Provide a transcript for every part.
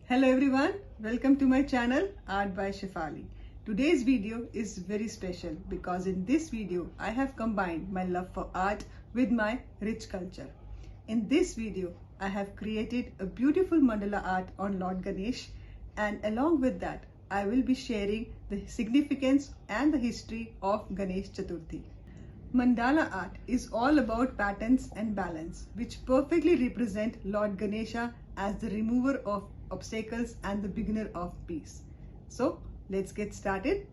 Hello everyone, welcome to my channel Art by Shefali. Today's video is very special because in this video I have combined my love for art with my rich culture. In this video I have created a beautiful mandala art on Lord Ganesh, and along with that I will be sharing the significance and the history of Ganesh Chaturthi. Mandala art is all about patterns and balance, which perfectly represent Lord Ganesha as the remover of obstacles and the beginner of peace. So let's get started.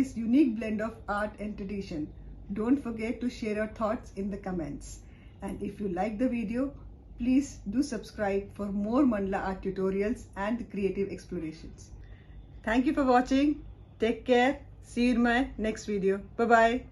this unique blend of art and tradition. Don't forget to share your thoughts in the comments. And if you like the video, please do subscribe for more mandala art tutorials and creative explorations. Thank you for watching. Take care. See you in my next video. Bye-bye.